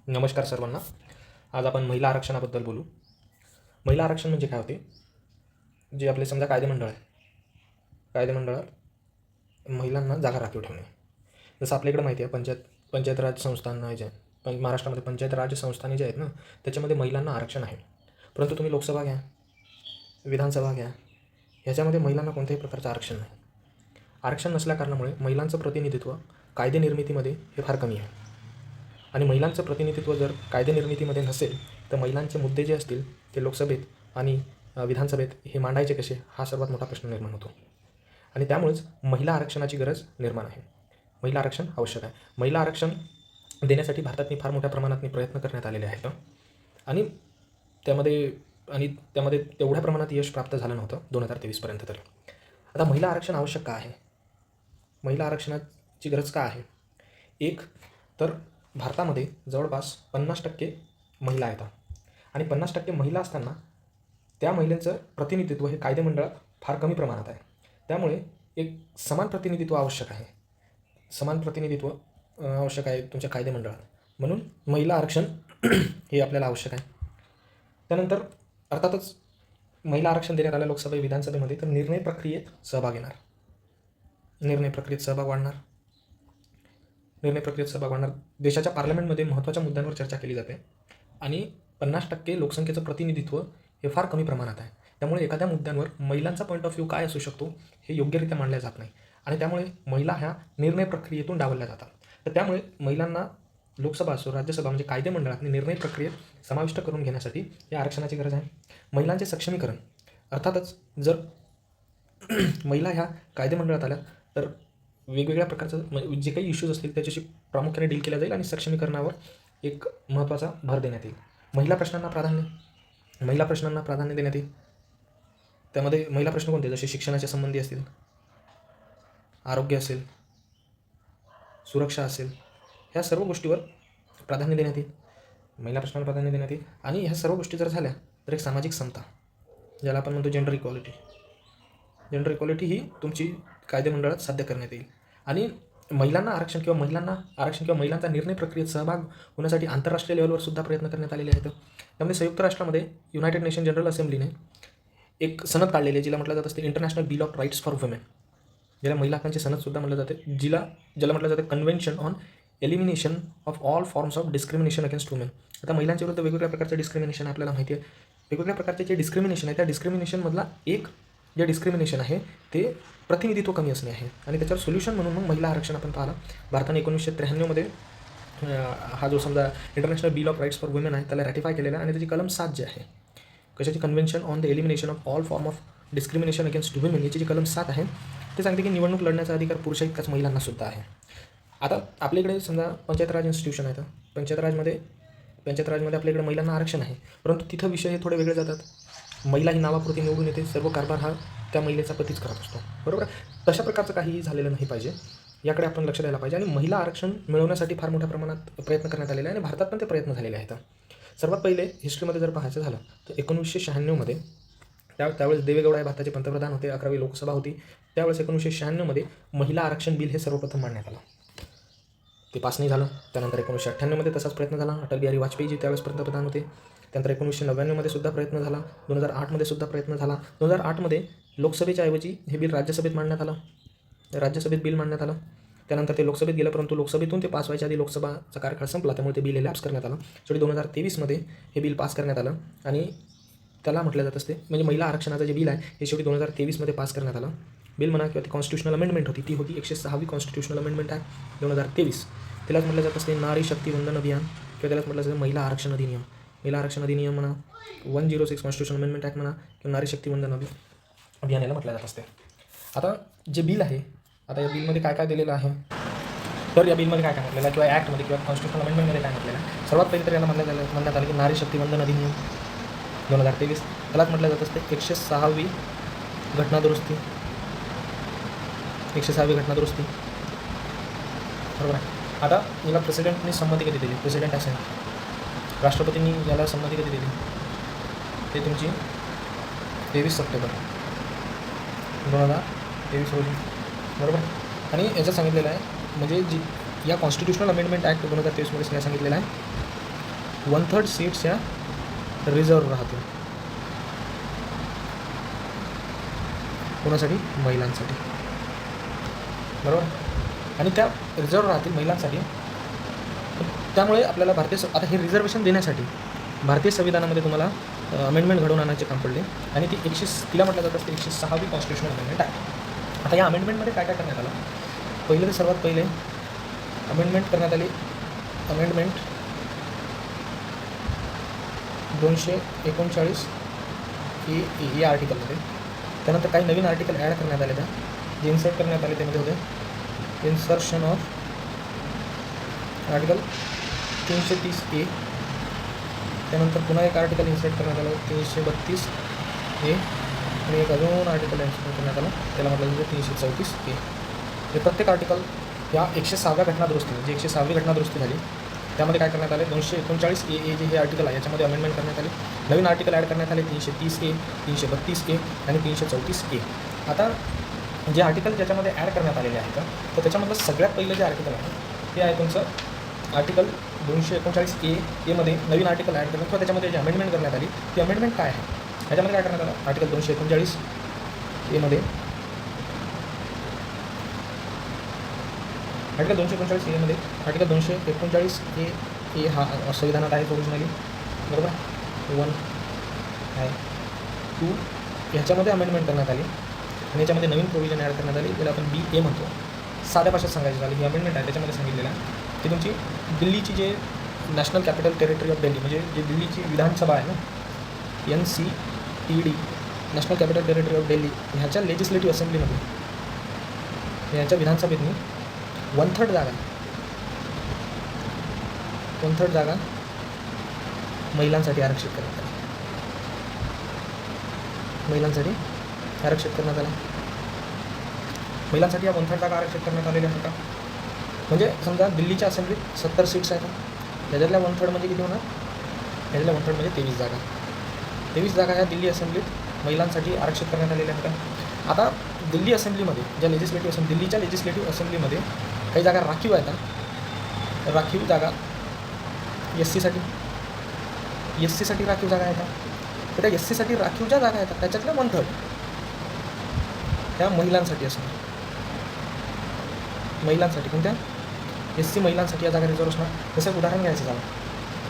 नमस्कार सर्वांना. आज आपण महिला आरक्षणाबद्दल बोलू. महिला आरक्षण म्हणजे काय होते? जे आपले समजा कायदेमंडळ आहे, कायदेमंडळात महिलांना जागा राखीव ठेवणे. जसं आपल्याकडे माहिती आहे पंचायत राज संस्थांना जे महाराष्ट्रामध्ये पंचायत राज संस्थाने जे आहेत ना, त्याच्यामध्ये महिलांना आरक्षण आहे. परंतु तुम्ही लोकसभा घ्या, विधानसभा घ्या, ह्याच्यामध्ये महिलांना कोणत्याही प्रकारचं आरक्षण नाही. आरक्षण नसल्या कारणामुळे महिलांचं प्रतिनिधित्व कायदे निर्मितीमध्ये हे फार कमी आहे. आणि महिलांचं प्रतिनिधित्व जर कायदे निर्मितीमध्ये नसेल तर महिलांचे मुद्दे जे असतील ते लोकसभेत आणि विधानसभेत हे मांडायचे कसे, हा सर्वात मोठा प्रश्न निर्माण होतो. आणि त्यामुळेच महिला आरक्षणाची गरज निर्माण आहे. महिला आरक्षण आवश्यक आहे. महिला आरक्षण देण्यासाठी भारतातनी फार मोठ्या प्रमाणात प्रयत्न करण्यात आलेले आहेत आणि त्यामध्ये तेवढ्या प्रमाणात यश प्राप्त झालं नव्हतं 2023पर्यंत तरी. आता महिला आरक्षण आवश्यक का आहे? महिला आरक्षणाची गरज का आहे? एक तर भारतामध्ये जवळपास 50% महिला आहेत आणि 50% महिला असताना त्या महिलांचं प्रतिनिधित्व हे कायदेमंडळात फार कमी प्रमाणात आहे. त्यामुळे एक समान प्रतिनिधित्व आवश्यक आहे. समान प्रतिनिधित्व आवश्यक आहे तुमच्या कायदेमंडळात. म्हणून महिला आरक्षण हे आपल्याला आवश्यक आहे. त्यानंतर अर्थातच महिला आरक्षण देण्यात आलं लोकसभा विधानसभेमध्ये तर निर्णय प्रक्रियेत सहभाग येणार, निर्णय प्रक्रियेत सहभाग वाढणार. देशाच्या पार्लमेंटमध्ये महत्त्वाच्या मुद्द्यांवर चर्चा केली जाते आणि 50% लोकसंख्येचं प्रतिनिधित्व हे फार कमी प्रमाणात आहे. त्यामुळे एखाद्या मुद्द्यांवर महिलांचा पॉईंट ऑफ व्ह्यू काय असू शकतो हे योग्यरित्या मांडल्या जात नाही आणि त्यामुळे महिला ह्या निर्णय प्रक्रियेतून डावलल्या जातात. तर त्यामुळे महिलांना लोकसभा असो राज्यसभा म्हणजे कायदेमंडळात निर्णय प्रक्रियेत समाविष्ट करून घेण्यासाठी या आरक्षणाची गरज आहे. महिलांचे सक्षमीकरण, अर्थातच जर महिला ह्या कायदेमंडळात आल्या तर वेगवेगळ्या प्रकारचं जे काही इश्यूज असतील त्याच्याशी प्रामुख्याने डील केला जाईल आणि सक्षमीकरणावर एक महत्त्वाचा भर देण्यात येईल. महिला प्रश्नांना प्राधान्य देण्यात येईल. त्यामध्ये महिला प्रश्न कोणते? जसे शिक्षणाच्या संबंधी असतील, आरोग्य असेल, सुरक्षा असेल, ह्या सर्व गोष्टीवर प्राधान्य देण्यात येईल. महिला प्रश्नांना प्राधान्य देण्यात येईल आणि ह्या सर्व गोष्टी जर झाल्या तर एक सामाजिक समता, ज्याला आपण म्हणतो जेंडर इक्वॉलिटी ही तुमची कायदेमंडळात साध्य करण्यात येईल. आणि महिलांना आरक्षण किंवा महिलांचा निर्णय प्रक्रियेत सहभाग होण्यासाठी आंतरराष्ट्रीय लेवलवर सुद्धा प्रयत्न करण्यात आलेले आहेत. त्यामध्ये संयुक्त राष्ट्रामध्ये युनायटेड नेशन जनरल असेंब्लीने एक सनद काढलेली आहे, जिला म्हटलं जात असते international bill of rights for women, ज्याला महिला हक्कांचे सनदसुद्धा म्हटलं जाते, ज्याला म्हटलं जातं convention on elimination of all forms of discrimination against women. आता महिलांच्या विरुद्ध वेगवेगळ्या प्रकारचं डिस्क्रिमिनेशन आपल्याला माहिती आहे. वेगवेगळ्या प्रकारचे जे डिस्क्रिमिनेशन आहे त्या डिस्क्रिमिनेशनमधला एक जे डिस्क्रिमिनेशन आहे ते प्रतिनिधित्व कमी असणे आहे आणि त्याच्यावर सोल्युशन म्हणून मग महिला आरक्षण आपण पाहिलं. भारताने 1993मध्ये हा जो समजा international bill of rights for women आहे त्याला रॅटिफाय केलेला आहे आणि त्याची कलम 7 जी आहे, कशाची? Convention on the elimination of all form of discrimination against women, याची जी कलम 7 आहे ते सांगते की निवडणूक लढण्याचा अधिकार पुरुष इतकाच महिलांना सुद्धा आहे. आता आपल्याकडे समजा पंचायत राज इन्स्टिट्यूशन आहे, तर पंचायत राजमध्ये आपल्याकडे महिलांना आरक्षण आहे, परंतु तिथं विषय हे थोडे वेगळे जातात. महिला ही नावापुरती निवडून येते, सर्व कारभार हा त्या महिलेचा पतीच करत असतो, बरोबर. तशा प्रकारचं काहीही झालेलं नाही पाहिजे, याकडे आपण लक्ष द्यायला पाहिजे. आणि महिला आरक्षण मिळवण्यासाठी फार मोठ्या प्रमाणात प्रयत्न करण्यात आलेले आहे आणि भारतात पण ते प्रयत्न झालेले आहेत. सर्वात पहिले हिस्ट्रीमध्ये जर पाहायचं झालं तर 1996मध्ये त्यावेळेस देवेगौडा हे भारताचे पंतप्रधान होते, 11वी लोकसभा होती. त्यावेळेस 1996मध्ये महिला आरक्षण बिल हे सर्वप्रथम मांडण्यात आलं. ते पास नाही झालं. त्यानंतर 1998मध्ये तसाच प्रयत्न झाला. अटल बिहारी वाजपेयीजी त्यावेळेस पंतप्रधान होते. त्यानंतर 1999मध्ये सुद्धा प्रयत्न झाला. 2008मध्ये सुद्धा प्रयत्न झाला. 2008मध्ये लोकसभेच्या ऐवजी हे बिल राज्यसभेत मांडण्यात आलं. बिल मांडण्यात आलं. त्यानंतर ते लोकसभेत गेलं, परंतु लोकसभेतून ते पास व्हायच्या आधी लोकसभाचा कार्यकाळ संपला, त्यामुळे ते बिल हे लॅप्स करण्यात आलं. शेवटी 2023मध्ये हे बिल पास करण्यात आलं आणि त्याला म्हटलं जात असते म्हणजे महिला आरक्षणाचं जे बिल आहे हे शेवटी 2023मध्ये पास करण्यात आलं. बिल म्हणा किंवा ती कॉन्स्टिट्यूशनल अमेंडमेंट होती, ती होती 106वी कॉन्स्टिट्यूशनल अमेंडमेंट आहे 2023. त्यालाच म्हटलं जात असते नारी शक्ती वंदन अभियान किंवा त्यालाच म्हटलं जातं महिला आरक्षण अधिनियम म्हणा, 106 कॉन्स्टिट्यूशन अमेंडमेंट ॲक्ट म्हणा किंवा नारी शक्ती वंदन अभियान याला म्हटलं जात असते. आता जे बिल आहे, आता या बिलमध्ये काय काय दिलेलं आहे, तर या बिलमध्ये काय म्हटलेलं आहे किंवा ॲक्टमध्ये किंवा कॉन्स्टिट्यूशनल अमेंडमेंटमध्ये काय म्हटलेलं आहे? सर्वात पहिले तर याला म्हणण्यात आलं की नारी शक्ती वंदन अधिनियम 2023. त्यालाच म्हटलं जात असते 106वी घटना दुरुस्ती, बरोबर आहे. आता याला प्रेसिडेंटने संमती कधी दिली? प्रेसिडेंट असेल, राष्ट्रपतींनी याला संमती कधी दिली? ते तुमची 23 सप्टेंबर 2023 रोजी, बरोबर. आणि याच्यात सांगितलेलं आहे म्हणजे या कॉन्स्टिट्यूशनल अमेंडमेंट ॲक्ट 2023मध्ये काय सांगितलेलं आहे 1/3 सीट्स या रिझर्व राहतील. कोणासाठी? महिलांसाठी. बरोबर. आणि त्या रिझर्व राहतील महिलांसाठी. त्यामुळे आपल्याला आता हे रिझर्वेशन देण्यासाठी भारतीय संविधानामध्ये तुम्हाला अमेंडमेंट घडवून आणायचे काम पडले आणि तिला म्हटलं जातं ते 106वी कॉन्स्टिट्युशनल अमेंडमेंट आहे. आता या अमेंडमेंटमध्ये काय काय करण्यात आलं? पहिलं तर सर्वात पहिले अमेंडमेंट करण्यात आली. अमेंडमेंट 239 या आर्टिकलमध्ये. त्यानंतर काही नवीन आर्टिकल ॲड करण्यात आले. जे इन्सर्ट करण्यात आले त्यामध्ये होते इन्सर्शन ऑफ आर्टिकल 330A. त्यानंतर पुन्हा एक आर्टिकल इन्सर्ट करण्यात आलं 332A आणि एक अजून आर्टिकल इन्सर्ट करण्यात आलं त्याला म्हटलं जातं 334A. हे प्रत्येक आर्टिकल या 106व्या घटनादुरुस्ती जी 106वी घटनादुरुस्ती झाली त्यामध्ये काय करण्यात आले 239A जे हे आर्टिकल आहे याच्यामध्ये अमेंडमेंट करण्यात आले. नवीन आर्टिकल ॲड करण्यात आले 330A, 332A आणि 334A. आता जे आर्टिकल ज्याच्यामध्ये ॲड करण्यात आलेले आहेत तर त्याच्यामधलं सगळ्यात पहिलं जे आर्टिकल आहे ते आहे तुमचं आर्टिकल 239A मध्ये नवीन आर्टिकल ॲड करणं किंवा त्याच्यामध्ये जी अमेंडमेंट करण्यात आली ती अमेंडमेंट काय आहे? त्याच्यामध्ये काय करण्यात आलं? आर्टिकल 239A मध्ये आर्टिकल 239A मध्ये आर्टिकल 239A हा संविधानात आहे ओरिजिनली. बरोबर. 1 आहे 2 ह्याच्यामध्ये अमेंडमेंट करण्यात आली आणि याच्यामध्ये नवीन प्रोव्हिजन ॲड करण्यात आली ज्याला आपण BA म्हणतो. साध्या भाषेत सांगायची झाली ही अमेंडमेंट आहे त्याच्यामध्ये सांगितलेलं आहे की तुमची दिल्लीची जे national capital territory of Delhi म्हणजे जे दिल्लीची विधानसभा आहे ना NCTD national capital territory of Delhi ह्याच्या लेजिस्लेटिव्ह असेंब्लीमध्ये ह्याच्या विधानसभेतनी 1/3 जागा महिलांसाठी आरक्षित करण्यात आली. महिलांसाठी आरक्षित करण्यात आल्या. महिलांसाठी या 1/3 जागा आरक्षित करण्यात आलेल्या आहेत का? म्हणजे समजा दिल्लीच्या असेंब्लीत 70 सीट्स आहेत. त्याच्यातल्या 1/3 म्हणजे किती होणार? त्याच्यातल्या 1/3 म्हणजे 23 जागा. 23 जागा ह्या दिल्ली असेंब्लीत महिलांसाठी आरक्षित करण्यात आलेल्या आहेत का? आता दिल्ली असेंब्लीमध्ये ज्या दिल्लीच्या लेजिस्लेटिव्ह असेंब्लीमध्ये काही जागा राखीव आहेत. राखीव जागा SC साठी राखीव जागा आहेत. तर त्या SC साठी राखीव ज्या जागा आहेत त्याच्यातल्या 1/3 त्या महिलांसाठी असणार. महिलांसाठी कोणत्या? SC महिलांसाठी या जागा रिझर्व असणार. जसं एक उदाहरण घ्यायचं झालं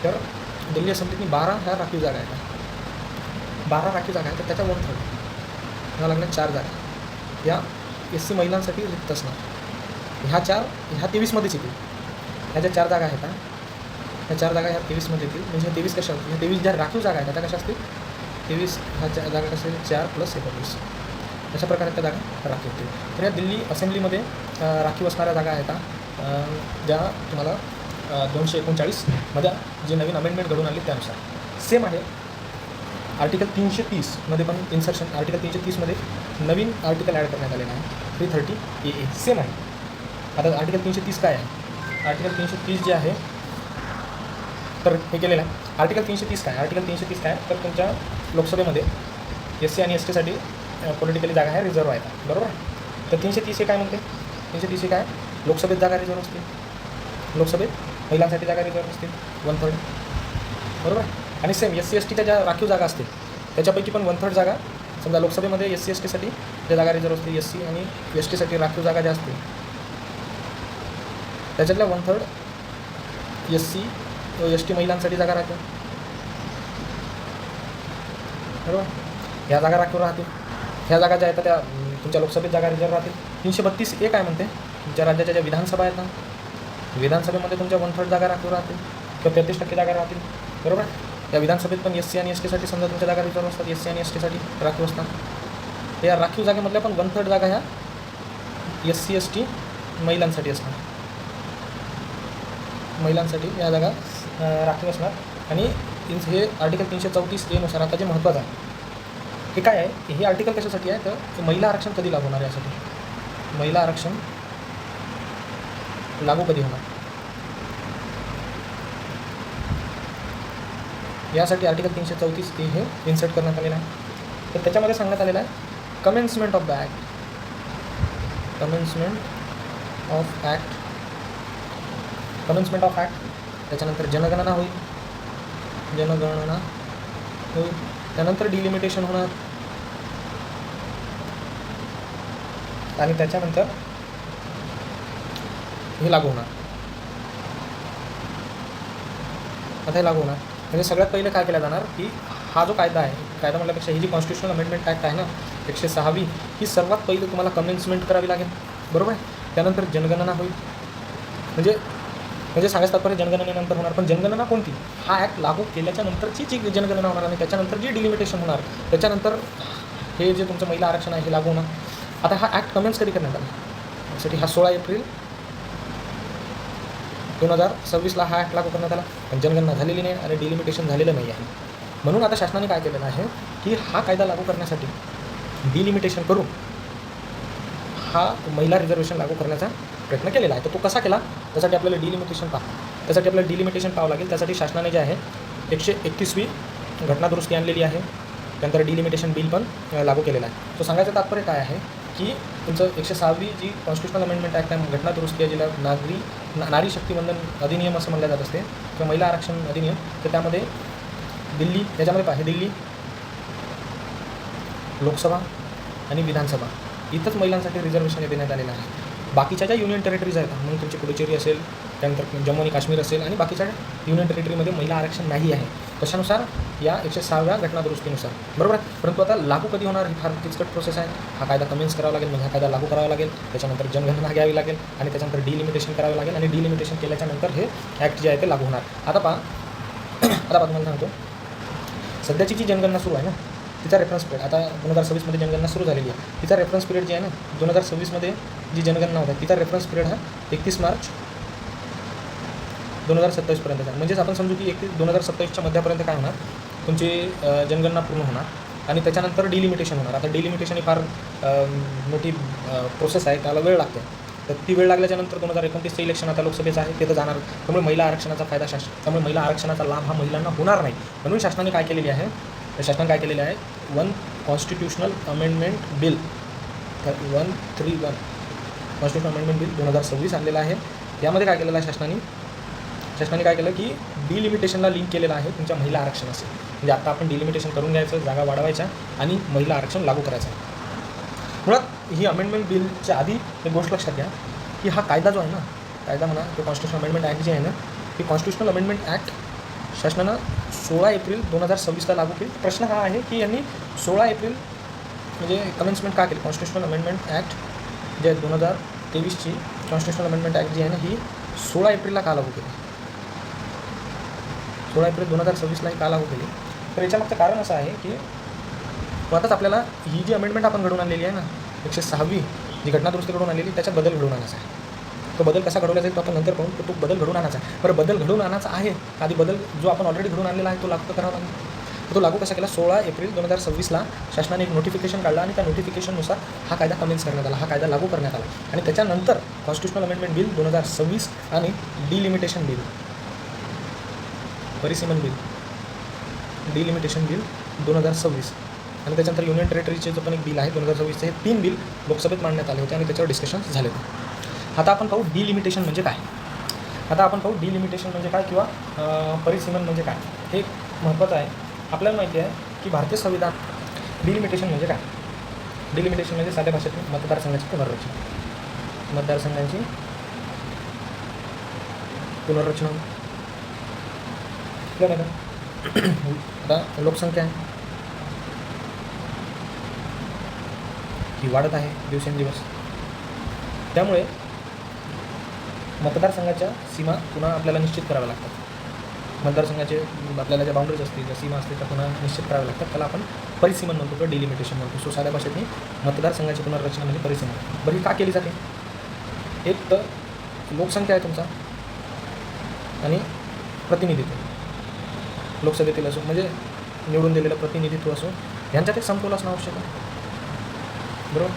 तर दिल्ली असेंब्लीतनी 12 ह्या राखीव जागा आहेत. 12 राखीव जागा आहेत तर त्याच्या 1/3 ह्या लागल्या 4 जागा या SC महिलांसाठी रिक्त असणार. ह्या 23मध्येच येतील. ह्या ज्या 4 जागा आहेत ह्या 4 जागा ह्या 23मध्ये येतील. म्हणजे ह्या 23 कशा होतील? ह्या 23 ज्या राखीव जागा आहेत त्या कशा असतील? 23 ह्या जागा कशा असतील? 4 + 19 अशा प्रकारे त्या जागा राखीव होतील. तर या दिल्ली असेंब्लीमध्ये राखीव असणाऱ्या जागा आहेत ज्या तुम्हाला 239मध्ये जे नवीन अमेंडमेंट घडून आली त्यानुसार सेम आहे. आर्टिकल 330मध्ये पण इन्सर्शन आर्टिकल 330मध्ये नवीन आर्टिकल ॲड करण्यात आलेला आहे 330A सेम आहे. आता आर्टिकल 330 काय आहे? आर्टिकल 330 जे आहे तर हे केलेलं आहे. आर्टिकल 330 काय? आर्टिकल 330 काय तर तुमच्या लोकसभेमध्ये SC आणि ST साठी पॉलिटिकली जागा आहे रिझर्व आहेत. बरोबर. तर 330 हे काय म्हणते? 330 काय? लोकसभेत जागा रिझर्व असतील. लोकसभेत महिलांसाठी जागा रिझर्व असतील 1/3. बरोबर. आणि सेम SC STच्या ज्या राखीव जागा असतील त्याच्यापैकी पण 1/3 जागा समजा लोकसभेमध्ये SC ST साठी ज्या जागा रिझर्व असतील SC आणि ST साठी राखीव जागा ज्या असतील त्याच्यातल्या 1/3 SC ST महिलांसाठी जागा राहतील. बरोबर. ह्या जागा राखीव राहतील. ह्या जागा ज्या आहेत त्या तुमच्या लोकसभेत जागा रिझर्व राहतील. 332A काय म्हणते? तुमच्या राज्याच्या ज्या विधानसभा आहेत ना विधानसभेमध्ये तुमच्या 1/3 जागा राखीव राहतील किंवा 33% जागा राहतील. बरोबर. या विधानसभेत पण SC आणि ST साठी समजा तुमच्या जागा रिझर्व असतात SC आणि ST साठी राखीव असतात. या राखीव जागेमधल्या पण 1/3 जागा ह्या SC ST महिलांसाठी असणार. महिलांसाठी या जागा राखीव असणार. आणि हे आर्टिकल 334A नुसार आता जे महत्त्वाचं आहे हे काय आहे? हे आर्टिकल कशासाठी आहे तर महिला आरक्षण कधी लागू होणार यासाठी? महिला आरक्षण लागू कधी होणार यासाठी आर्टिकल 334A हे इन्सर्ट करण्यात आलेलं आहे. तर त्याच्यामध्ये सांगण्यात आलेलं आहे commencement of the act. Commencement of act त्याच्यानंतर जनगणना होईल. जनगणना होईल, त्यानंतर डिलिमिटेशन होणार आणि त्याच्यानंतर हे लागू होणार. आता हे लागू होणार म्हणजे सगळ्यात पहिले काय केलं जाणार की हा जो कायदा आहे, कायदा म्हटल्यापेक्षा ही जी कॉन्स्टिट्युशनल अमेंडमेंट ॲक्ट आहे ना 106वी, ही सर्वात पहिले तुम्हाला कमेन्समेंट करावी लागेल, बरोबर आहे. त्यानंतर जनगणना होईल, म्हणजे सांगायचं तात्पर्य जनगणनेनंतर होणार. पण जनगणना कोणती? हा ॲक्ट लागू केल्याच्या नंतरची जी जनगणना होणार आणि त्याच्यानंतर जी डिलिमिटेशन होणार, त्याच्यानंतर हे जे तुमचं महिला आरक्षण आहे हे लागू होणार. आता हा ॲक्ट कमेन्स कधी करण्यात आला? त्यासाठी हा 16 एप्रिल 2026ला हा ॲक्ट लागू करण्यात आला. पण जनगणना झालेली नाही आणि डिलिमिटेशन झालेलं नाही आहे. म्हणून आता शासनाने काय केलेलं आहे की हा कायदा लागू करण्यासाठी डिलिमिटेशन करून हा महिला रिझर्वेशन लागू करण्याचा प्रयत्न केलेला आहे. तर तो कसा केला? त्यासाठी आपल्याला डिलिमिटेशन पाहावं लागेल. त्यासाठी शासनाने जे आहे 131वी घटना दुरुस्ती आणलेली आहे. त्यानंतर डिलिमिटेशन बिल पण लागू केलेला आहे. तो सांगायचं तात्पर्य काय आहे की तुमचं 106वी जी कॉन्स्टिट्युशनल अमेंडमेंट ॲक्ट आहे, घटना दुरुस्ती आहे, जिला नारी शक्तिवंदन अधिनियम असं म्हणलं जात असते किंवा महिला आरक्षण अधिनियम, तर त्यामध्ये दिल्ली, याच्यामध्ये पाहिजे दिल्ली लोकसभा आणि विधानसभा इथंच महिलांसाठी रिझर्वेशन देण्यात आलेलं आहे. बाकीच्या ज्या युनियन टेरिटरीज आहेत, मग तुमची पुडुचेरी असेल, त्यानंतर जम्मू आणि काश्मीर असेल आणि बाकीच्या युनियन टेरिटरीमध्ये महिला आरक्षण नाही आहे. कशानुसार? या 106व्या घटना दुरुस्तीनुसार, बरोबर आहे. परंतु आता लागू कधी होणार ही फार किचकट प्रोसेस आहे. हा कायदा कमेन्स करावा लागेल, म्हणजे हा कायदा लागू करावा लागेल, त्याच्यानंतर जनगणना घ्यावी लागेल आणि त्याच्यानंतर डिलिमिटेशन करावं लागेल आणि डिलिमिटेशन केल्याच्यानंतर हे ॲक्ट जे आहे ते लागू होणार. आता पहा तुम्हाला सांगतो, सध्याची जी जनगणना सुरू आहे ना तिचा रेफरन्स पिरियड आता 2026मध्ये जनगणना सुरू झालेली आहे. तिचा रेफरन्स पिरियड जे आहे ना 2026मध्ये जी जनगणना होत आहे तिचा रेफरन्स पिरियड हा 31 मार्च 2027पर्यंतचा. म्हणजेच आपण समजू की 2027च्या मध्यापर्यंत काय होणार, तुमची जनगणना पूर्ण होणार आणि त्याच्यानंतर डिलिमिटेशन होणार. आता डिलिमिटेशन ही फार मोठी प्रोसेस आहे, त्याला वेळ लागते. तर ती वेळ लागल्याच्यानंतर 2029चं इलेक्शन आता लोकसभेचं आहे ते तर जाणार. त्यामुळे महिला आरक्षणाचा फायदा त्यामुळे महिला आरक्षणाचा लाभ हा महिलांना होणार नाही. म्हणून शासनाने काय केलेली आहे, one constitutional amendment bill 131 constitutional amendment bill 2026 आणलेलं आहे. यामध्ये काय केलेलं आहे शासनाने काय केलं की डिलिमिटेशनला लिंक केलेलं आहे तुमच्या महिला आरक्षणाशी. म्हणजे आता आपण डिलिमिटेशन करून घ्यायचं, जागा वाढवायच्या आणि महिला आरक्षण लागू करायचं. मुळात ही अमेंडमेंट बिलच्या आधी एक गोष्ट लक्षात घ्या की हा कायदा जो आहे ना, कायदा म्हणा तो कॉन्स्टिट्युशनल अमेंडमेंट ॲक्ट जे आहे ना, ही कॉन्स्टिट्युशनल अमेंडमेंट ॲक्ट शासनानं 16 एप्रिल 2026ला लागू केली. प्रश्न हा आहे की यांनी 16 एप्रिल म्हणजे कमेन्समेंट का केली? कॉन्स्टिट्युशनल अमेंडमेंट ॲक्ट जे 2023ची कॉन्स्टिट्युशनल अमेंडमेंट ॲक्ट जी आहे ना ही 16 एप्रिलला का लागू केली? 16 एप्रिल 2026ला ही का लागू केली? तर याच्यामागचं कारण असं आहे की आताच आपल्याला ही जी अमेंडमेंट आपण घडवून आणलेली आहे ना 106वी जी घटना दुरुस्ती घडवून आणलेली त्याच्यात बदल घडवून आणायचा आहे. तो बदल कसा घडवला जाईल तो आपण नंतर पाहू. तर तो बदल घडवून आणायचा आहे. बरं बदल घडवून आणायचा आहे, आधी बदल जो आपण ऑलरेडी घडवून आणलेला आहे तो लागू करावा लागेल. तर तो लागू कसा केला? 16 एप्रिल 2026ला शासनाने एक नोटिफिकेशन काढलं आणि त्या नोटिफिकेशननुसार हा कायदा कमेन्स करण्यात आला, हा कायदा लागू करण्यात आला. आणि त्याच्यानंतर कॉन्स्टिट्युशनल अमेंडमेंट बिल 2026 आणि डिलिमिटेशन बिल, परिसीमन बिल, डिलिमिटेशन बिल 2026 आणि त्याच्यानंतर युनियन टेरिटरीचे जो पण एक बिल आहे 2026चे, हे 3 बिल लोकसभेत मांडण्यात आले होते आणि त्याच्यावर डिस्कशन्स झाले होते. आता आपण पाहू डिलिमिटेशन म्हणजे काय. डिलिमिटेशन म्हणजे काय किंवा परिसीमन म्हणजे काय, हे महत्त्वाचं आहे. आपल्याला माहिती आहे की भारतीय संविधान, डिलिमिटेशन म्हणजे काय? डिलिमिटेशन म्हणजे साध्या भाषेत मतदारसंघाची पुनर्रचना, मतदारसंघांची पुनर्रचना. आता लोकसंख्या ही वाढत आहे दिवसेंदिवस, त्यामुळे मतदारसंघाच्या सीमा पुन्हा आपल्याला निश्चित कराव्या लागतात. मतदारसंघाचे आपल्याला ज्या बाउंड्रीज असतील, ज्या सीमा असतील त्या पुन्हा निश्चित कराव्या लागतात. त्याला आपण परिसीमन म्हणतो किंवा डिलिमिटेशन म्हणतो. सो साध्या भाषेत मतदारसंघाची पुनर्रचना म्हणजे परिसीमन. बरं ही का केली जाते? एक तर लोकसंख्या आहे तुमचा आणि प्रतिनिधित्व, लोकसभेतील असो म्हणजे निवडून दिलेलं प्रतिनिधित्व असो, यांच्यात एक समतोल असणं आवश्यक आहे, बरोबर.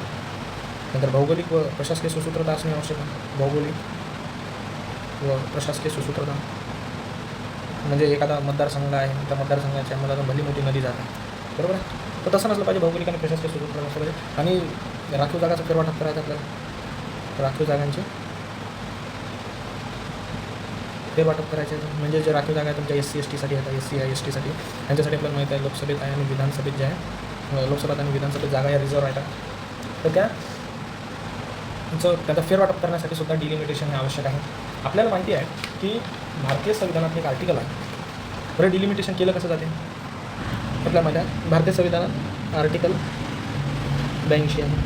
नंतर भौगोलिक व प्रशासकीय सुसूत्रता असणे आवश्यक आहे. भौगोलिक व प्रशासकीय सुसूत्रता म्हणजे एखादा मतदारसंघ आहे, त्या मतदारसंघाच्या मधातून भली मोठी नदी जात आहे, बरोबर आहे. तर तसं नसलं पाहिजे, भौगोलिक आणि प्रशासकीय सुसूत्रता असलं पाहिजे. आणि राखीव जागाचा फेरवाटप करायचा आपल्याला, राखीव जागांची फेरवाटप करायचे आहे. म्हणजे जे राखीव जागा आहे तुमच्या SC STसाठी आहे, SC आहे STसाठी त्यांच्यासाठी आपल्याला माहीत आहे लोकसभेत आहे आणि विधानसभेत जे आहे लोकसभेत आणि विधानसभेत जागा या रिझर्व आहेत. तर त्याचा फेरवाटप करण्यासाठी सुद्धा डिलिमिटेशन हे आवश्यक आहे. आपल्याला माहिती आहे की भारतीय संविधानात एक आर्टिकल आहे. बरं डिलिमिटेशन केलं कसं जाते आपल्याला माहिती आहे. भारतीय संविधानात आर्टिकल 82 आहे.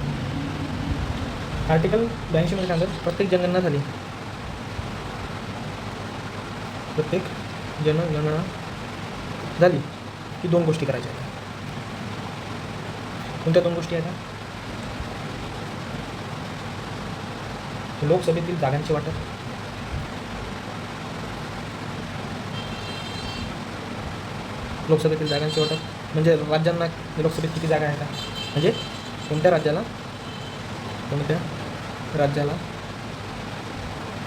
आर्टिकल 82 मध्ये सांगतात प्रत्येक जनगणना झाली, प्रत्येक जनगणना झाली की 2 गोष्टी करायच्या आहेत. कोणत्या 2 गोष्टी आहेत? लोकसभेतील जागांचे वाटप, लोकसभेतील जागांचे वाटप म्हणजे राज्यांना लोकसभेत किती जागा आहेत म्हणजे कोणत्या राज्याला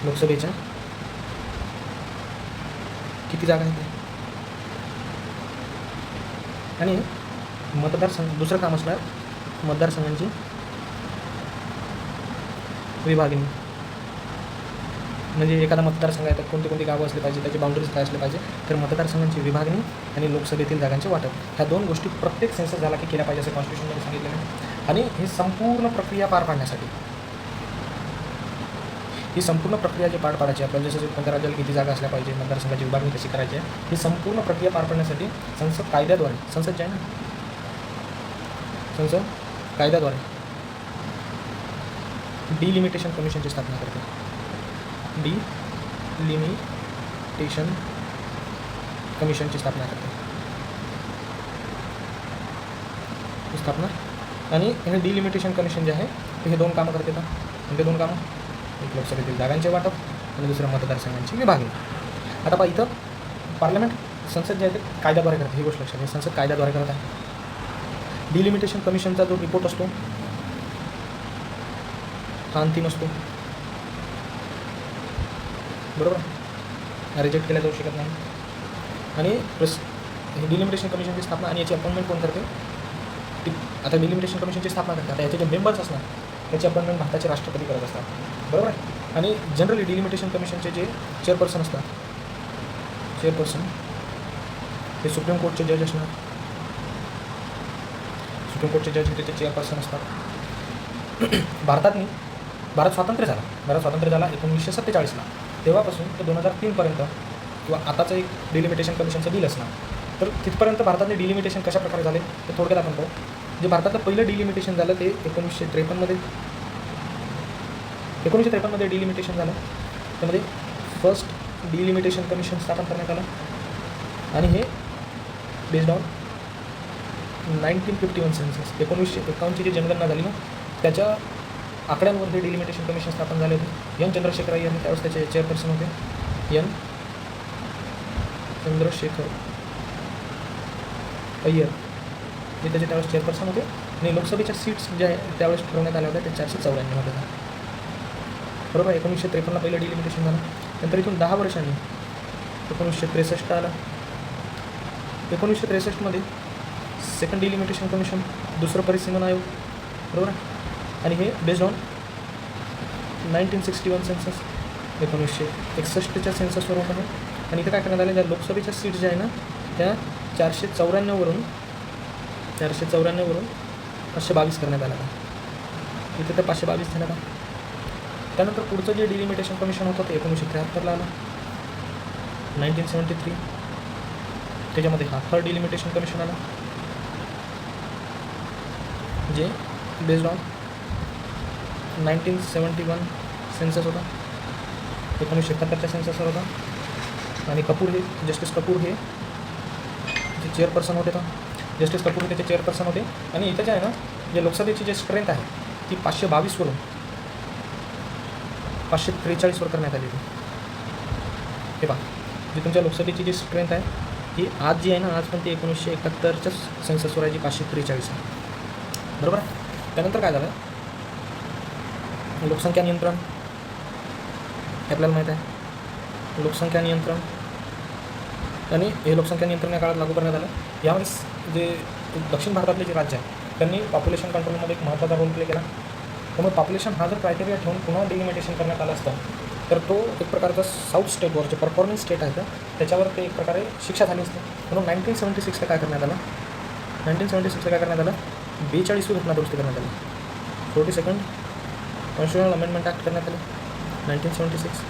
लोकसभेच्या किती जागा आहेत. आणि मतदारसंघ दुसरं काम असणार मतदारसंघांची विभागणी. म्हणजे एखादा मतदारसंघ आहे तर कोणती कोणती गावं असली पाहिजे, त्याची बाउंड्रीज काय असले पाहिजे. तर मतदारसंघांची विभागणी आणि लोकसभेतील जागांचे वाटप ह्या 2 गोष्टी प्रत्येक सेन्सस झाला की केल्या पाहिजे असं कॉन्स्टिट्यूशनमध्ये सांगितलेलं आहे. आणि ही संपूर्ण प्रक्रिया पार पाडण्यासाठी ही संपूर्ण प्रक्रिया जी पार पाडायची आपल्याला जसं कोणत्या राज्याला किती जागा असल्या पाहिजे, मतदारसंघाची विभागणी कशी करायची आहे, ही संपूर्ण प्रक्रिया पार पाडण्यासाठी संसद कायद्याद्वारे संसद जे आहे ना संसद कायद्याद्वारे डिलिमिटेशन कमिशनची स्थापना करते. डिलिमिटेशन कमिशनची स्थापना आणि हे डिलिमिटेशन कमिशन जे आहे हे 2 कामं करते. म्हणजे 2 कामं, एक लोकसभेतील जागांचे वाटप आणि दुसरं मतदारसंघांची विभागणी. आता पहा इथं पार्लमेंट संसद जे आहे ते कायद्याद्वारे करते. ही गोष्ट लक्षात घ्या, संसद कायद्याद्वारे करत आहे. डिलिमिटेशन कमिशनचा जो रिपोर्ट असतो हा अंतिम असतो, बरोबर, रिजेक्ट केला जाऊ शकत नाही. आणि डिलिमिटेशन कमिशनची स्थापना आणि याची अपॉइंटमेंट कोण करते? आता डिलिमिटेशन कमिशनची स्थापना करते. आता याचे जे मेंबर्स असणार त्याची अपॉइंटमेंट भारताचे राष्ट्रपती करत असतात, बरोबर आहे. आणि जनरली डिलिमिटेशन कमिशनचे जे चेअरपर्सन असतात, चेअरपर्सन हे सुप्रीम कोर्टचे जज असणार. सुप्रीम कोर्टचे जज हे त्याचे चेअरपर्सन असतात. भारत स्वातंत्र्य झाला 1947ला. तेव्हापासून ते 2003पर्यंत किंवा आताचं एक डिलिमिटेशन कमिशनचं बिल असणार. तर तिथपर्यंत भारतातले डिलिमिटेशन कशा प्रकारे झाले ते थोडक्यात आपण पाहू. जे भारतातलं पहिलं डिलिमिटेशन झालं ते 1953मध्ये डिलिमिटेशन झालं. त्यामध्ये फर्स्ट डिलिमिटेशन कमिशन स्थापन करण्यात आलं आणि हे बेस्ड ऑन 1951 सेन्सस 1951ची जी जनगणना झाली ना त्याच्या आकड्यांवर हे डिलिमिटेशन कमिशन स्थापन झाले होते. चंद्रशेखर अय्यर त्यावेळेस त्याचे चेअरपर्सन होते. चंद्रशेखर अय्यर हे त्याचे त्यावेळेस चेअरपर्सन होते. आणि लोकसभेच्या सीट्स ज्या आहे त्यावेळेस ठरवण्यात आल्या होत्या त्या 494 होत्या, बरोबर. 1953ला पहिलं डिलिमिटेशन झालं. नंतर इथून 10 वर्षांनी 1963 आलं. 1963मध्ये सेकंड डिलिमिटेशन कमिशन, दुसरं परिसीमन आयोग, बरोबर. आणि हे बेस्ड ऑन 1961 सेन्सस 1961च्या सेन्ससवर होतं. आणि इथं काय करण्यात आलं, ज्या लोकसभेच्या सीट्स ज्या आहे ना त्या 494वरून 522 करण्यात आला. इथे तर 522 झाला का. त्यानंतर पुढचं जे डिलिमिटेशन कमिशन होतं ते 1973ला आलं, 1973. त्याच्यामध्ये हा थर्ड डिलिमिटेशन कमिशन आला जे बेस्ड ऑन 1971 सेन्सस होता, 1971च्या सेन्ससवर होता. आणि जस्टिस कपूर हे जे चेअरपर्सन होते. जस्टिस कपूर हे त्याचे चेअरपर्सन होते. आणि इथं जे आहे ना जे लोकसभेची जे स्ट्रेंथ आहे ती 522वरून 543वर करण्यात आली होती. हे पहा, जी तुमच्या लोकसभेची जी स्ट्रेंथ आहे ही आज जी आहे ना आज पण ती 1971च्या सेन्ससवर आहे जी 543 आहे, बरोबर. त्यानंतर काय झालं, लोकसंख्या नियंत्रण हे आपल्याला माहीत आहे. लोकसंख्या नियंत्रण आणि हे लोकसंख्या नियंत्रण या काळात लागू करण्यात आलं. यावेळेस जे दक्षिण भारतातले जे राज्य आहे त्यांनी पॉप्युलेशन कंट्रोलमध्ये एक महत्त्वाचा रोल प्ले केला. त्यामुळे पॉप्युलेशन हा जर क्रायटेरिया ठेवून पुन्हा डिलिमिटेशन करण्यात आलं असतं तर तो एक प्रकारचा साऊथ स्टेटवर जे परफॉर्मिंग स्टेट आहे त्याच्यावर ते एक प्रकारे शिक्षा झाली असते. म्हणून 1976ला काय करण्यात आलं, 1976ला काय करण्यात आलं, 42वी घटना दुरुस्ती करण्यात आली. 42nd कॉन्स्टिट्युशनल अमेंडमेंट ॲक्ट करण्यात आलं 1976.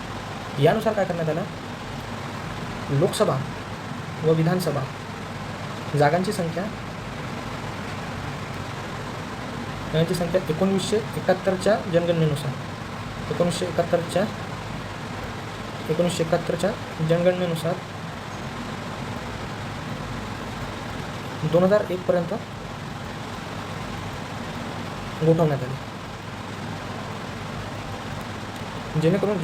यानुसार काय करण्यात आलं, लोकसभा व विधानसभा जागांची संख्या 1971च्या जनगणनेनुसार 1971च्या जनगणनेनुसार 2001 पर्यंत गोठवण्यात आली. जेणेकरून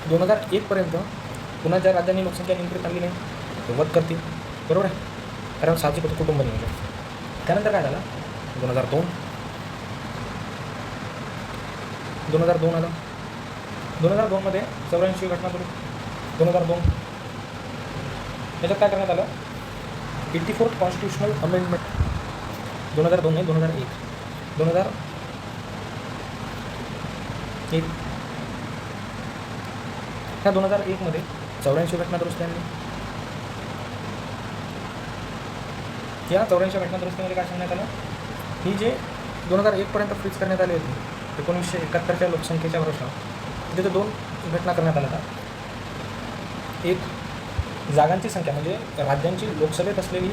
2001 पर्यंत पुन्हा ज्या राज्यांनी लोकसंख्या नियंत्रित आणली नाही ते वध करतील, बरोबर आहे, कारण साहजिक होतं कुटुंब नियोजन. त्यानंतर काय झालं, 2002 आलं. 2002मध्ये 84 घटना सुरू. 2002 याच्यात काय करण्यात आलं, 84th कॉन्स्टिट्युशनल अमेंडमेंट. 2002 नाही, 2001 ह्या 2001मध्ये 84 घटना दुरुस्ती आणली. या 84 घटना दुरुस्तीमध्ये काय सांगण्यात आलं, ही जे 2001 पर्यंत फ्रीज करण्यात आली होती 1971च्या लोकसंख्येच्या वर्षावर, तिथे 2 घटना करण्यात आल्या. एक, जागांची संख्या म्हणजे राज्यांची लोकसभेत असलेली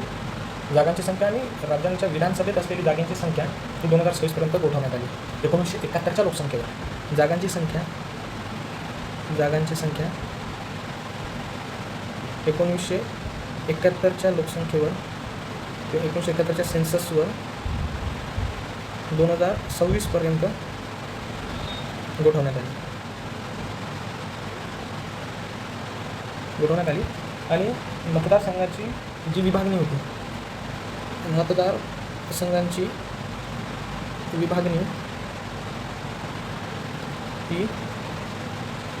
जागांची संख्या आणि राज्यांच्या विधानसभेत असलेली जागांची संख्या ही 2026 पर्यंत गोठवण्यात आली. 1971च्या लोकसंख्येवर जागांची संख्या 1971च्या लोकसंख्येवर किंवा 1971च्या सेन्ससवर 2026 पर्यंत गोठवण्यात आली. आणि मतदारसंघाची जी विभागणी होती, मतदारसंघांची विभागणी ही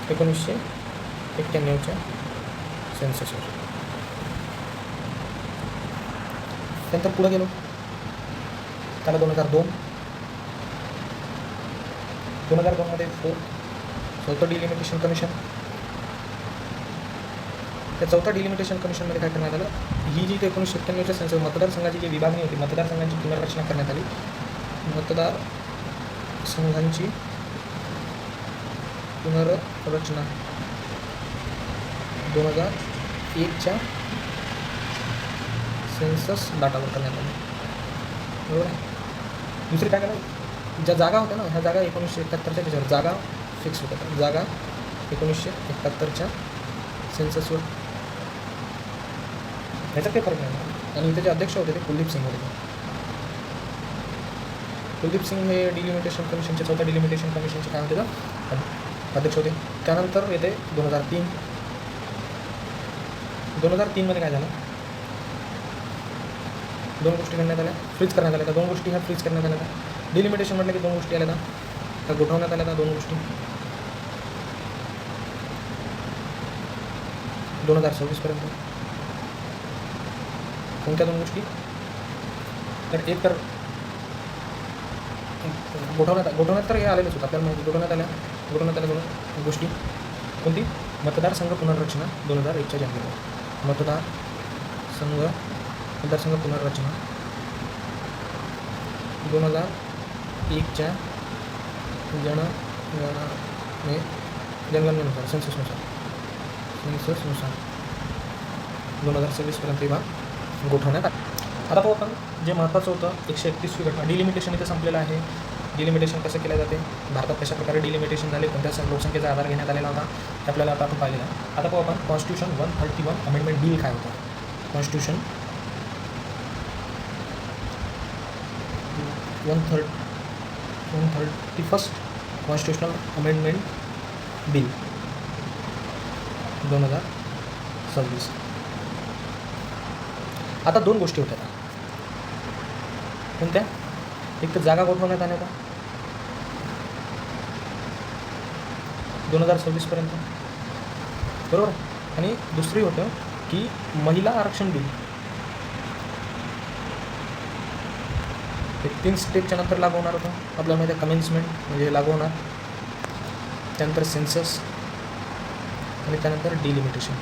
1991च्या सेन्ससवर. त्यानंतर पुढे गेलो, त्याला 2002मध्ये चौथं डिलिमिटेशन कमिशन. त्या चौथ्या डिलिमिटेशन कमिशनमध्ये काय करण्यात आलं, ही जी 1991च्या सेन्सस मतदारसंघाची जी विभागणी होती, मतदारसंघांची पुनर्रचना करण्यात आली. मतदारसंघांची पुनर्रचना 2001च्या सेन्सस डाटावर करण्यात आली, बरोबर आहे. दुसरी काय करायला, ज्या जागा होत्या ना, ह्या जागा 1971च्या त्याच्यावर जागा फिक्स होत्या. जागा 1971च्या सेन्ससवर, ह्याच्यात काही फरक नाही. आणि इथे जे अध्यक्ष होते ते कुलदीप सिंग होते. कुलदीप सिंग हे डिलिमिटेशन कमिशनचे चौथ्या डिलिमिटेशन कमिशनचे काय होते तर अध्यक्ष होते. त्यानंतर येते 2003मध्ये काय झालं, 2 गोष्टी करण्यात आल्या, फ्रीज करण्यात आल्या. 2 गोष्टी ह्या फ्रीज करण्यात आल्या. डिलिमिटेशन म्हटलं की 2 गोष्टी आल्या, त्या गोठवण्यात आल्या. 2 गोष्टी 2026 पर्यंत. कोणत्या 2 गोष्टी तर, एक तर गोठवण्यात तर हे आलेलंच होतं आपल्याला माहिती. गोठवण्यात आल्या 2 गोष्टी. कोणती, मतदारसंघ पुनर्रचना 2001च्या जनगणनेवर. मतदारसंघ पुनर्रचना 2001च्या जनगणनेनुसार सेन्ससनुसार 2026 पर्यंत विभाग गोठवण्यात आला. आता पाहू आपण जे महत्त्वाचं होतं, 131वी घटना. डिलिमिटेशन इथे संपलेलं आहे. डिलिमिटेशन कसं केलं जाते, भारतात कशा प्रकारे डिलिमिटेशन झाले, कोणत्या लोकसंख्येचा आधार घेण्यात आलेला होता, ते आपल्याला आता आपण पाहिलेलं आहे. आता पाहू आपण कॉन्स्टिट्यूशन 131 अमेंडमेंट बिल काय होतं. Constitution 131st constitutional amendment bill 2026. आता 2 गोष्टी होत्या. कोणत्या, एक तर जागा गोठवण्यात आल्या होत्या 2026 पर्यंत, बरोबर. आणि दुसरी होतं की महिला आरक्षण बिल. हे 3 स्टेपच्या नंतर लागू होणार होतं. आपल्याला माहिती आहे, कमेन्समेंट म्हणजे लागू होणार. त्यानंतर सेन्सस आणि त्यानंतर डिलिमिटेशन.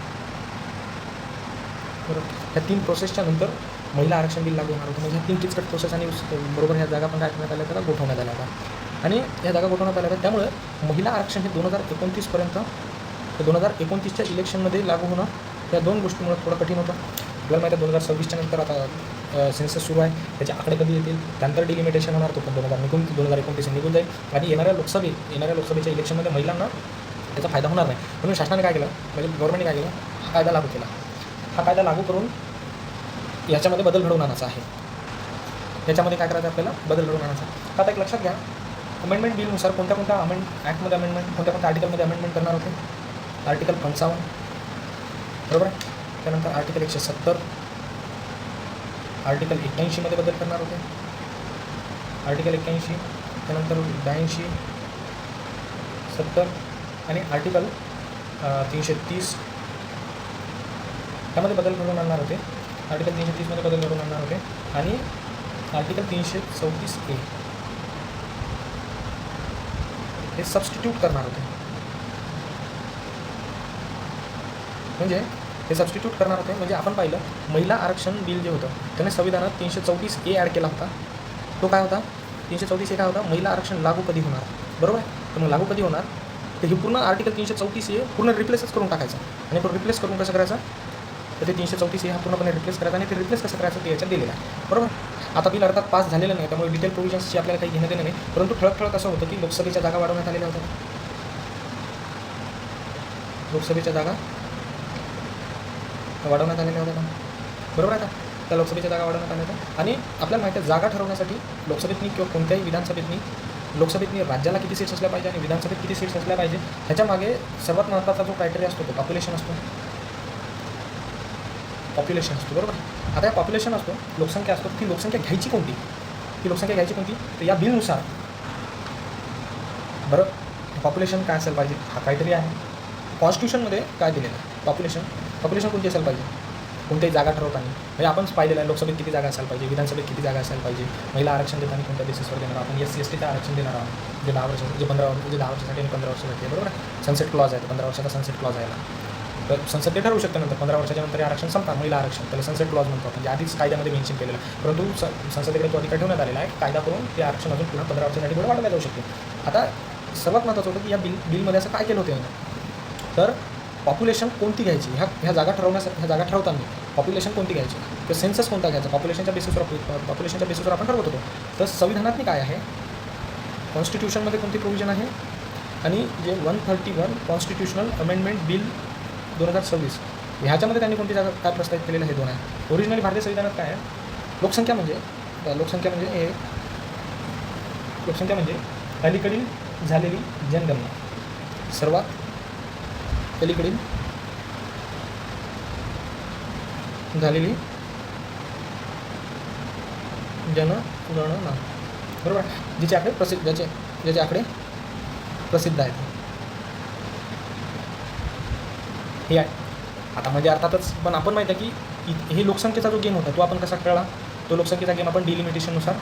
बरोबर, ह्या 3 प्रोसेसच्या नंतर महिला आरक्षण बिल लागू होणार होतं. म्हणजे ह्या 3 किचकट प्रोसेस आणि बरोबर ह्या जागा पण काय करण्यात आल्या, त्याला गोठवण्यात आल्या होत्या. आणि ह्या जागा गोठवण्यात आल्या होत्या. त्यामुळे महिला आरक्षण हे 2029पर्यंत 2029च्या इलेक्शनमध्ये लागू होणं या 2 गोष्टींमुळे थोडं कठीण होतं. आपल्याला माहिती आहे 2026च्या नंतर आता सेन्सस सुरू आहे, त्याचे आकडे कधी येतील, त्यानंतर डिलिमिटेशन होणार, तो पण 2029 निघून जाईल. आणि येणाऱ्या लोकसभेच्या इलेक्शनमध्ये महिलांना त्याचा फायदा होणार नाही. म्हणून शासनाने काय केलं, म्हणजे गव्हर्नमेंटने काय केलं, हा कायदा लागू केला. हा कायदा लागू करून याच्यामध्ये बदल घडवून आणायचा आहे. याच्यामध्ये काय करायचं आपल्याला, बदल घडवून आणायचा. आता एक लक्षात घ्या, अमेंडमेंट बिलनुसार कोणत्या ॲक्टमध्ये अमेंडमेंट, कोणत्या आर्टिकलमध्ये अमेंडमेंट करणार होते. आर्टिकल 55, बरोबर आहे. त्यानंतर आर्टिकल 170, आर्टिकल 81मध्ये बदल करणार होते. आर्टिकल 81, त्यानंतर 82, 70 आणि आर्टिकल 330 त्यामध्ये बदल घडवून आणणार होते. आर्टिकल 330मध्ये बदल घडवून आणणार होते. आणि आर्टिकल 334A हे सबस्टिट्यूट करणार होते. म्हणजे हे सबस्टिट्यूट करणार होते म्हणजे आपण पाहिलं, महिला आरक्षण बिल जे होतं त्याने संविधानात 334A ॲड केला होता. तो काय होता, 334A काय होता, महिला आरक्षण लागू कधी होणार, बरोबर आहे. तर मग लागू कधी होणार, तर हे पूर्ण आर्टिकल 334A पूर्ण रिप्लेसच करून टाकायचं. आणि तो रिप्लेस करून कसं करायचं, तर ते 334A हा पूर्णपणे रिप्लेस करायचा. आणि ते रिप्लेस कसं करायचं ते याच्यात दिलेलं आहे, बरोबर. आता बिल अर्थात पास झालेलं नाही, त्यामुळे डिटेल प्रोव्हिजन्सची आपल्याला काही घेणं देणं नाही. परंतु ठळक असं होतं की लोकसभेच्या जागा वाढवण्यात आलेल्या होत्या. लोकसभेच्या जागा वाढवण्यात आलेल्या होत्या, बरोबर आहे का. त्या लोकसभेच्या जागा वाढवण्यात आल्या होत्या. आणि आपल्याला माहिती आहे, जागा ठरवण्यासाठी लोकसभेतनी किंवा कोणत्याही विधानसभेतनी लोकसभेतनी राज्याला किती सीट्स असल्या पाहिजे आणि विधानसभेत किती सीट्स असल्या पाहिजे, ह्याच्यामागे सर्वात महत्त्वाचा जो क्रायटेरिया असतो तो पॉप्युलेशन असतो, बरोबर. आता या पॉप्युलेशन असतो, लोकसंख्या असतो, ती लोकसंख्या घ्यायची कोणती, तर या बिलनुसार बरं पॉप्युलेशन काय असेल पाहिजे हा क्रायटेरिया आहे. कॉन्स्टिट्यूशनमध्ये काय दिलेलं आहे, पॉप्युलेशन कोणती असायला पाहिजे कोणत्याही जागा ठरवताना. म्हणजे आपण पाहिलेलं आहे, लोकसभेत किती जागा असायला पाहिजे, विधानसभेत किती जागा असायला पाहिजे, महिला आरक्षण देताना कोणत्या बेसिसवर देणार आपण, SC/STचं आरक्षण देणार आहोत, जे 10 वर्ष, जे 10 वर्षासाठी आणि 15 वर्षासाठी, बरोबर आहे. सनसेट क्लॉज आहे, 15 वर्षाचा सनसेट क्लॉज आहे. तर संसद ते ठरवू शकतं नंतर 15 वर्षाच्या नंतर आरक्षण संपणार, महिला आरक्षण, त्याला सनसेट क्लॉज म्हणतो आपण, आधीच कायद्यामध्ये मेन्शन केलेलं आहे. परंतु संसदेकडे तो अधिकार ठेवण्यात आलेला आहे, कायदा करून ते आरक्षण अजून पुन्हा 15 वर्षासाठी पुढे वाढवल्या जाऊ शकते. आता सर्वात महत्त्वाचं होतं की या बिलमध्ये असं काय केलं होतं, तर पॉप्युलेशन कोणती घ्यायची, ह्या जागा ठरवताना पॉप्युलेशन कोणती घ्यायची किंवा सेन्सस कोणता घ्यायचा, पॉप्युलेशनच्या बेसिसवर आपण ठरवत होतो. तर संविधानातनी काय आहे, कॉन्स्टिट्यूशनमध्ये कोणती प्रोव्हिजन आहे, आणि जे 131 कॉन्स्टिट्यूशनल अमेंडमेंट बिल 2026 ह्याच्यामध्ये त्यांनी कोणती जागा काय प्रस्तावित केलेलं हे 2 आहे. ओरिजिनली भारतीय संविधानात काय आहे, लोकसंख्या म्हणजे अलीकडील झालेली जनगणना, सर्वात अलीकडील झालेली जनगणना, बरोबर. ज्याचे आकडे प्रसिद्ध आहेत हे आहे. आता म्हणजे अर्थातच पण आपण माहिती आहे की हे लोकसंख्येचा जो गेम होता तो आपण कसा खेळला, तो लोकसंख्येचा गेम आपण डिलिमिटेशननुसार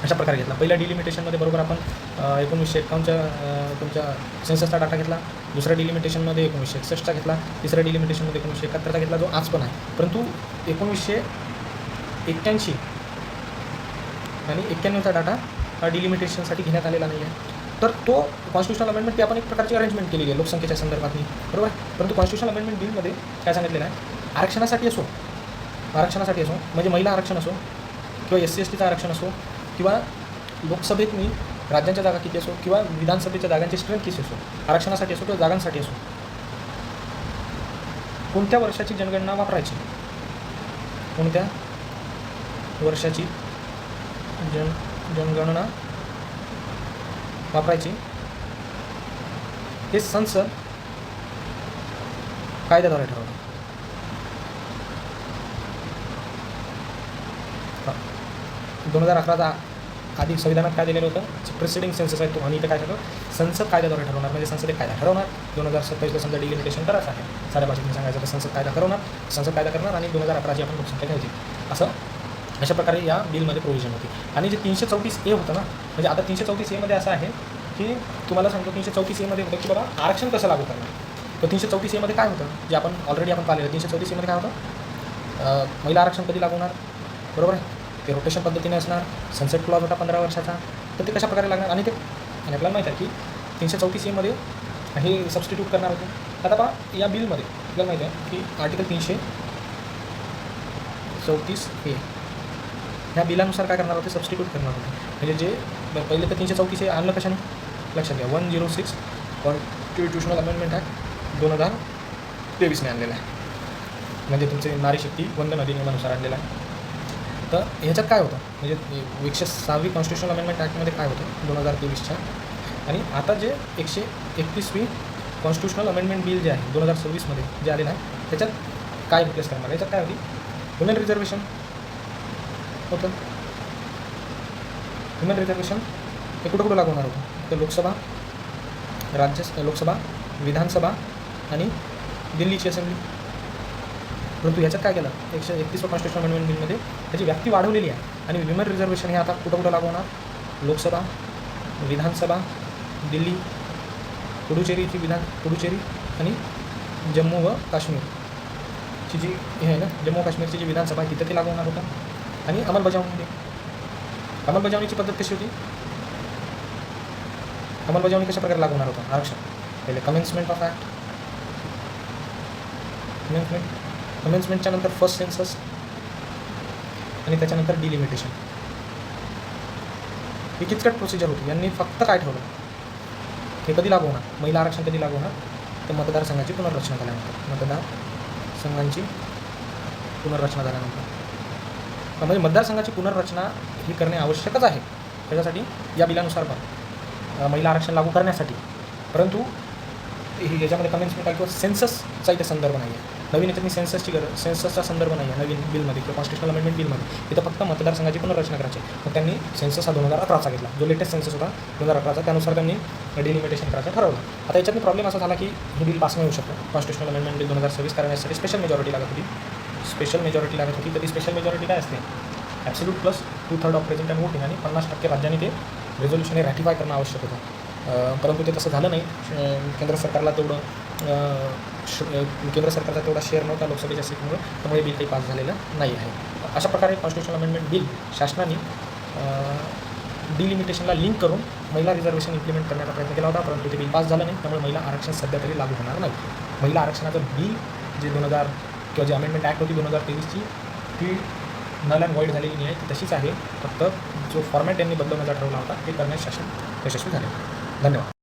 अशा प्रकारे घेतला. पहिल्या डिलिमिटेशनमध्ये बरोबर आपण 1951च्या तुमच्या सेन्ससचा डाटा घेतला, दुसऱ्या डिलिमिटेशनमध्ये 1961चा घेतला, तिसऱ्या डिलिमिटेशनमध्ये 1971चा घेतला, जो आज पण आहे. परंतु 1981 आणि 91चा डाटा हा डिलिमिटेशनसाठी घेण्यात आलेला नाही आहे. तर तो कॉन्स्टिट्यूशनल अमेंडमेंट ती आपण एक प्रकारची अरेंजमेंट केलेली आहे लोकसंख्येच्या संदर्भातनी, बरोबर. परंतु कॉन्स्टिट्यूशनल अमेंडमेंट बिलमध्ये काय सांगितलेलं आहे, आरक्षणासाठी असो म्हणजे महिला आरक्षण असो किंवा SC/STचं आरक्षण असो किंवा लोकसभेतनी राज्यांच्या जागा किती असो किंवा विधानसभेच्या जागांची स्ट्रेंथ किती असो, आरक्षणासाठी असो किंवा जागांसाठी असो, कोणत्या वर्षाची जनगणना वापरायची, कोणत्या वर्षाची जनगणना वापरायची हे संसद कायद्याद्वारे ठरवलं. 2011चा आधी संविधानात काय दिलेलं होतं, प्रिसिडिंग सेन्सस आहे तो, आणि इथं काय झालं, संसद कायद्याद्वारे ठरवणार. म्हणजे संसद कायदा ठरवणार. 2027ला समजा डिलिमिटेशन करायचं आहे, साऱ्या भाषेतून सांगायचं तर संसद कायदा करणार आणि 2011ची आपण लोकसंख्या घ्यायची, अशा प्रकारे या बिलमध्ये प्रोव्हिजन होती. आणि जे 334A होतं ना, म्हणजे आता 334A मध्ये असं आहे की तुम्हाला सांगतो 334 मध्ये होतं की बाबा आरक्षण कसं लागू करणार. तर 334 मध्ये काय होतं, जे आपण ऑलरेडी पाहिलेलं. 334 मध्ये काय होतं, महिला आरक्षण कधी लागू होणार, बरोबर आहे. ते रोटेशन पद्धतीने असणार. सनसेट क्लॉज होता 15 वर्षाचा. तर ते कशाप्रकारे लागणार आणि आपल्याला माहीत आहे की 334 मध्ये हे सबस्टिट्यूट करणार होते. आता पहा या बिलमध्ये आपल्याला माहिती आहे की आर्टिकल 334A ह्या बिलानुसार काय करणार होते, सबस्टिट्यूट करणार होते. म्हणजे जे पहिले तर 334A आणलं कशाने, लक्षात घ्या. 106 कॉन्स्टिट्युशनल अमेंडमेंट ॲक्ट 2023ने आणलेला आहे. म्हणजे तुमचे नारी शक्ती वंदन अधिनियमानुसार आणलेला आहे. तर ह्याच्यात काय होतं, म्हणजे 106वी कॉन्स्टिट्युशनल अमेंडमेंट ॲक्टमध्ये काय होतं 2023च्या, आणि आता जे 131वी कॉन्स्टिट्युशनल अमेंडमेंट बिल जे आहे 2026मध्ये जे आलेलं आहे, त्याच्यात काय रिप्लेस करणार. याच्यात काय होती, ह्युमन रिझर्वेशन होतं. ह्युमन रिझर्वेशन हे कुठं लागू होणार होतं, तर लोकसभा, लोकसभा, विधानसभा आणि दिल्लीची असेंब्ली. परंतु ह्याच्यात काय केलं, 131 कॉन्स्टिट्युशनल अमेंडमेंट बिलमध्ये त्याची व्याप्ती वाढवलेली आहे. आणि ह्युमन रिझर्वेशन हे आता कुठं लागू होणार, लोकसभा, विधानसभा, दिल्ली, पुडुचेरी आणि जम्मू व काश्मीरची जी हे आहे ना, जम्मू काश्मीरची जी विधानसभा आहे तिथं ते लागू होणार होतं. आणि अंमलबजावणीची पद्धत कशी होती, अंमलबजावणी कशा प्रकारे लागू होणार होतं आरक्षण. पहिले कमेन्समेंट ऑफ ॲक्ट, कमेन्समेंटच्या नंतर फर्स्ट सेन्सस आणि त्याच्यानंतर डिलिमिटेशन. ही किचकट प्रोसिजर होती. यांनी फक्त काय ठेवलं, हे कधी लागू होणार, महिला आरक्षण कधी लागू होणार, तर मतदारसंघाची पुनर्रचना झाल्यानंतर. म्हणजे मतदारसंघाची पुनर्रचना ही करणे आवश्यकच आहे. त्याच्यासाठी या बिलानुसार पण महिला आरक्षण लागू करण्यासाठी. परंतु याच्यामध्ये कमेन्समेंट किंवा सेन्ससचा इथे संदर्भ नाही आहे. नवीन याच्यात सेन्ससचा संदर्भ नाही आहे नवीन बिलमध्ये किंवा कॉन्स्टिट्युशनल अमेंडमेंट बिलमध्ये. इथं फक्त मतदारसंघाची पुनर्रचना करायची. मग त्यांनी सेन्सस हा 2018चा घेतला, जो लेटेस्ट सेन्सस होता 2018चा. त्यानुसार त्यांनी डिलिमिटेशन करायचं ठरवलं. आता याच्यातनी प्रॉब्लेम असा झाला की हे बिल पास नाही होऊ शकतं, कॉन्स्टिट्युशनल अमेंडमेंट बिल 2026 करण्यासाठी स्पेशल मेजॉरिटी लागत होती. तर ती स्पेशल मेजॉरिटी काय असते, absolute plus 2/3 of present and voting, आणि 50% राज्यांनी ते रेझोल्युशन हे रॅटिफाय करणं आवश्यक होतं. परंतु ते तसं झालं नाही. केंद्र सरकारचा तेवढा शेअर नव्हता लोकसभेच्या सीटमुळे, त्यामुळे बिल काही पास झालेलं नाही आहे. अशा प्रकारे कॉन्स्टिट्युशनल अमेंडमेंट बिल शासनाने डिलिमिटेशनला लिंक करून महिला रिझर्वेशन इम्प्लिमेंट करण्याचा प्रयत्न केला होता, परंतु ते बिल पास झालं नाही. त्यामुळे महिला आरक्षण सध्या तरी लागू होणार नाही. महिला आरक्षणाचं बिल जे 2000 किंवा जी अमेंडमेंट ॲक्ट होती 2023ची, ती नल अँड व्हॉइड झालेली नाही आहे, ती तशीच आहे. फक्त जो फॉर्मॅट यांनी बदलवण्याचा ठरवला होता ते करण्यास शासन यशस्वी झाले. धन्यवाद.